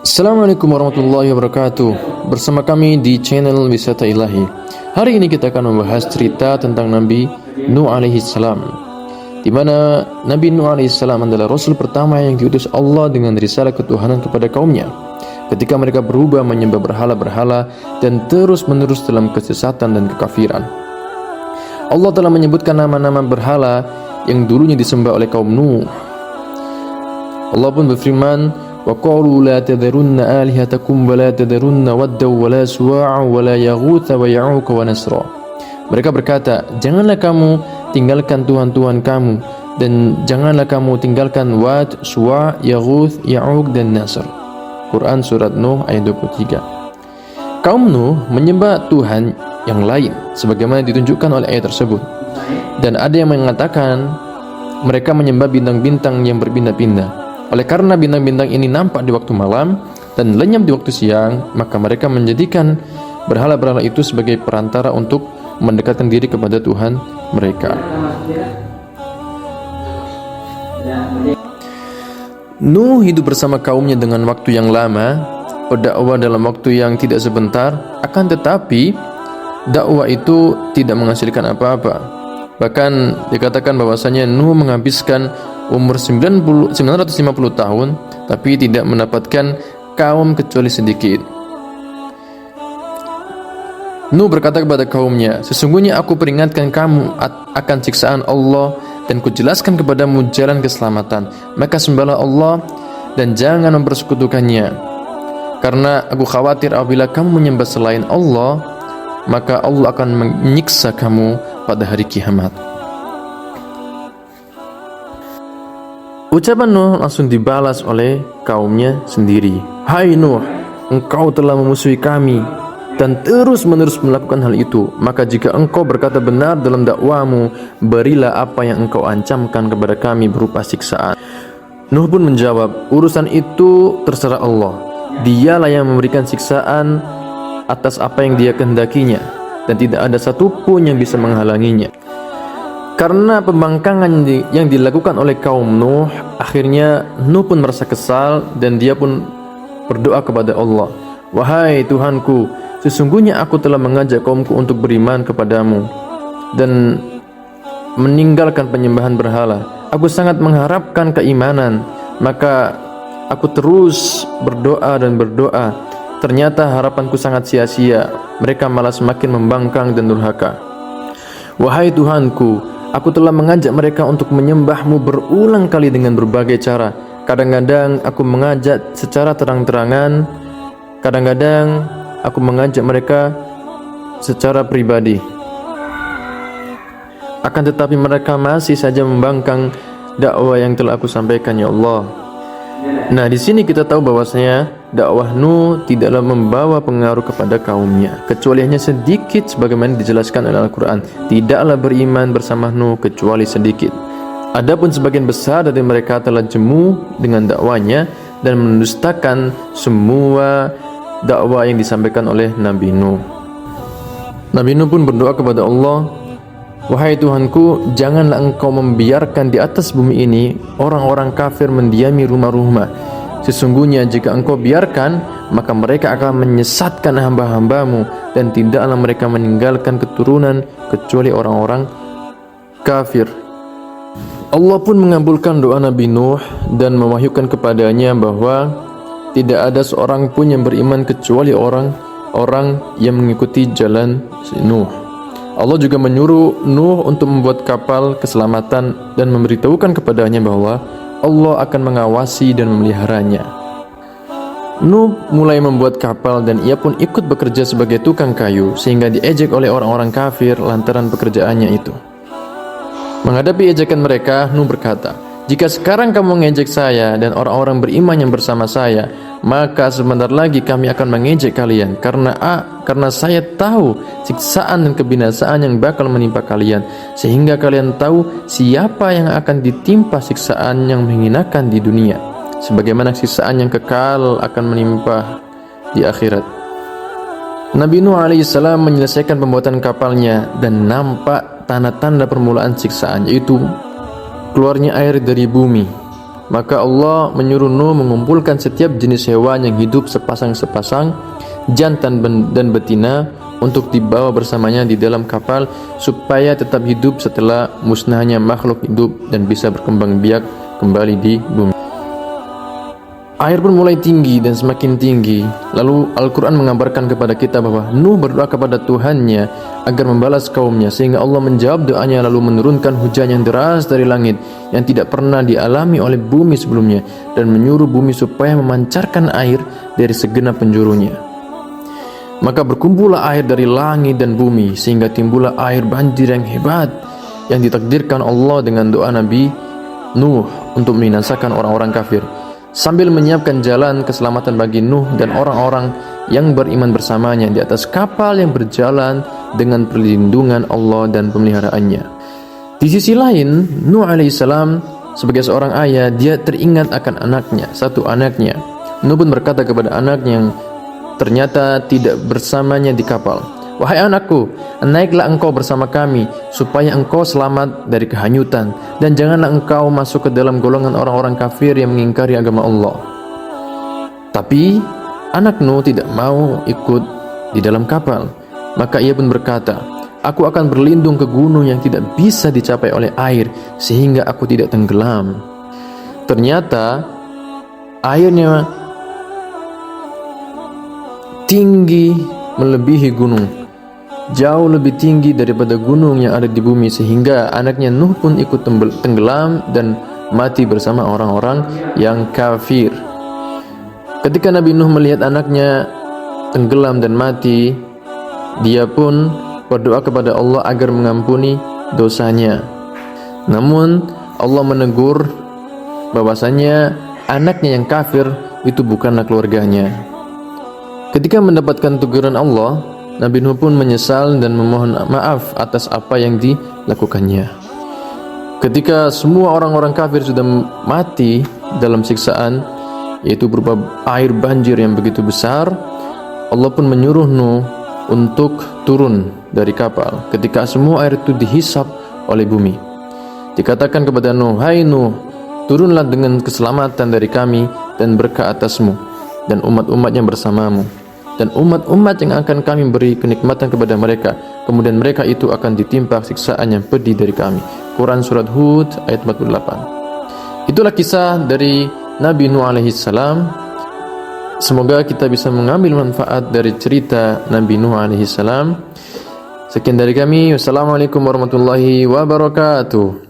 Assalamualaikum warahmatullahi wabarakatuh. Bersama kami di channel Wisata Ilahi. Hari ini kita akan membahas cerita tentang Nabi Nuh alaihi salam, di mana Nabi Nuh alaihi salam adalah rasul pertama yang diutus Allah dengan risalah ketuhanan kepada kaumnya. Ketika mereka berubah menyembah berhala-berhala dan terus-menerus dalam kesesatan dan kekafiran, Allah telah menyebutkan nama-nama berhala yang dulunya disembah oleh kaum Nuh. Allah pun berfirman, وَقَالُوا لَا تَذَرُنَّ آلِهَتَكُمْ وَلَا تَذَرُنَّ وَدًّا وَلَا سُوَاعًا وَلَا يَغُوثَ وَيَعُوقَ وَنَسْرًا. Mereka berkata, janganlah kamu tinggalkan Tuhan-Tuhan kamu, dan janganlah kamu tinggalkan Wad, Suwa', Yaghuth, Ya'uq, dan Nasr. Quran Surat Nuh ayat 23. Kaum Nuh menyembah Tuhan yang lain, sebagaimana ditunjukkan oleh ayat tersebut. Dan ada yang mengatakan, mereka menyembah bintang-bintang yang berpindah-pindah. Oleh karena bintang-bintang ini nampak di waktu malam dan lenyap di waktu siang, maka mereka menjadikan berhala-berhala itu sebagai perantara untuk mendekatkan diri kepada Tuhan mereka. Nuh hidup bersama kaumnya dengan waktu yang lama, berdakwah dalam waktu yang tidak sebentar, akan tetapi dakwah itu tidak menghasilkan apa-apa. Bahkan dikatakan bahwasanya Nuh menghabiskan umur 950 tahun, tapi tidak mendapatkan kaum kecuali sedikit. Nuh berkata kepada kaumnya, sesungguhnya aku peringatkan kamu akan siksaan Allah dan kujelaskan kepadamu jalan keselamatan. Maka sembahlah Allah dan jangan mempersekutukannya. Karena aku khawatir apabila kamu menyembah selain Allah, maka Allah akan menyiksa kamu pada hari kiamat. Ucapan Nuh langsung dibalas oleh kaumnya sendiri. Hai Nuh, engkau telah memusuhi kami dan terus-menerus melakukan hal itu. Maka jika engkau berkata benar dalam dakwamu, berilah apa yang engkau ancamkan kepada kami berupa siksaan. Nuh pun menjawab, urusan itu terserah Allah. Dialah yang memberikan siksaan atas apa yang Dia kehendakinya, dan tidak ada satupun yang bisa menghalanginya. Karena pembangkangan yang dilakukan oleh kaum Nuh, akhirnya Nuh pun merasa kesal dan dia pun berdoa kepada Allah. Wahai Tuhanku, sesungguhnya aku telah mengajak kaumku untuk beriman kepadamu dan meninggalkan penyembahan berhala. Aku sangat mengharapkan keimanan, maka aku terus berdoa dan berdoa. Ternyata harapanku sangat sia-sia. Mereka malah semakin membangkang dan durhaka. Wahai Tuhanku, aku telah mengajak mereka untuk menyembahmu berulang kali dengan berbagai cara. Kadang-kadang aku mengajak secara terang-terangan, kadang-kadang aku mengajak mereka secara pribadi. Akan tetapi mereka masih saja membangkang dakwah yang telah aku sampaikan, ya Allah. Nah, di sini kita tahu bahwasanya dakwah Nuh tidaklah membawa pengaruh kepada kaumnya, kecuali hanya sedikit sebagaimana dijelaskan oleh Al-Quran. Tidaklah beriman bersama Nuh kecuali sedikit. Adapun sebagian besar dari mereka telah jemu dengan dakwanya dan mendustakan semua dakwah yang disampaikan oleh Nabi Nuh. Nabi Nuh pun berdoa kepada Allah, wahai Tuhanku, janganlah engkau membiarkan di atas bumi ini orang-orang kafir mendiami rumah-rumah. Sesungguhnya jika engkau biarkan, maka mereka akan menyesatkan hamba-hambamu, dan tidaklah mereka meninggalkan keturunan kecuali orang-orang kafir. Allah pun mengabulkan doa Nabi Nuh dan mewahyukan kepadanya bahwa tidak ada seorang pun yang beriman kecuali orang-orang yang mengikuti jalan Nuh. Allah juga menyuruh Nuh untuk membuat kapal keselamatan dan memberitahukan kepadanya bahwa Allah akan mengawasi dan memeliharanya. Nuh mulai membuat kapal dan ia pun ikut bekerja sebagai tukang kayu, sehingga diejek oleh orang-orang kafir lantaran pekerjaannya itu. Menghadapi ejekan mereka, Nuh berkata, jika sekarang kamu mengejek saya dan orang-orang beriman yang bersama saya, maka sebentar lagi kami akan mengejek kalian, karena saya tahu siksaan dan kebinasaan yang bakal menimpa kalian, sehingga kalian tahu siapa yang akan ditimpa siksaan yang menghinakan di dunia, sebagaimana siksaan yang kekal akan menimpa di akhirat. Nabi Nuh alaihissalam menyelesaikan pembuatan kapalnya dan nampak tanda-tanda permulaan siksaan, yaitu keluarnya air dari bumi, Maka Allah menyuruh Nuh mengumpulkan setiap jenis hewan yang hidup sepasang-sepasang, jantan dan betina, untuk dibawa bersamanya di dalam kapal supaya tetap hidup setelah musnahnya makhluk hidup dan bisa berkembang biak kembali di bumi. Air pun mulai tinggi dan semakin tinggi. Lalu Al-Quran mengabarkan kepada kita bahwa Nuh berdoa kepada Tuhannya agar membalas kaumnya, sehingga Allah menjawab doanya lalu menurunkan hujan yang deras dari langit yang tidak pernah dialami oleh bumi sebelumnya, dan menyuruh bumi supaya memancarkan air dari segenap penjurunya. Maka berkumpullah air dari langit dan bumi sehingga timbullah air banjir yang hebat yang ditakdirkan Allah dengan doa Nabi Nuh untuk membinasakan orang-orang kafir, sambil menyiapkan jalan keselamatan bagi Nuh dan orang-orang yang beriman bersamanya di atas kapal yang berjalan dengan perlindungan Allah dan pemeliharaannya. Di sisi lain, Nuh alaihissalam sebagai seorang ayah, dia teringat akan anaknya, satu anaknya. Nuh pun berkata kepada anaknya yang ternyata tidak bersamanya di kapal, "Wahai anakku, naiklah engkau bersama kami supaya engkau selamat dari kehanyutan, dan janganlah engkau masuk ke dalam golongan orang-orang kafir yang mengingkari agama Allah." Tapi anak Nuh tidak mau ikut di dalam kapal. Maka ia pun berkata, "Aku akan berlindung ke gunung yang tidak bisa dicapai oleh air sehingga aku tidak tenggelam." Ternyata airnya tinggi melebihi gunung, jauh lebih tinggi daripada gunung yang ada di bumi, sehingga anaknya Nuh pun ikut tenggelam dan mati bersama orang-orang yang kafir. Ketika Nabi Nuh melihat anaknya tenggelam dan mati, dia pun berdoa kepada Allah agar mengampuni dosanya. Namun Allah menegur bahwasanya anaknya yang kafir itu bukanlah keluarganya. Ketika mendapatkan teguran Allah, Nabi Nuh pun menyesal dan memohon maaf atas apa yang dilakukannya. Ketika semua orang-orang kafir sudah mati dalam siksaan, yaitu berupa air banjir yang begitu besar, Allah pun menyuruh Nuh untuk turun dari kapal. Ketika semua air itu dihisap oleh bumi, dikatakan kepada Nuh, "Hai Nuh, turunlah dengan keselamatan dari kami dan berkah atasmu dan umat-umat yang bersamamu, dan umat-umat yang akan kami beri kenikmatan kepada mereka, kemudian mereka itu akan ditimpa siksaan yang pedih dari kami." Quran Surat Hud ayat 48. Itulah kisah dari Nabi Nuh alaihissalam. Semoga kita bisa mengambil manfaat dari cerita Nabi Nuh alaihissalam. Sekian dari kami. Wassalamualaikum warahmatullahi wabarakatuh.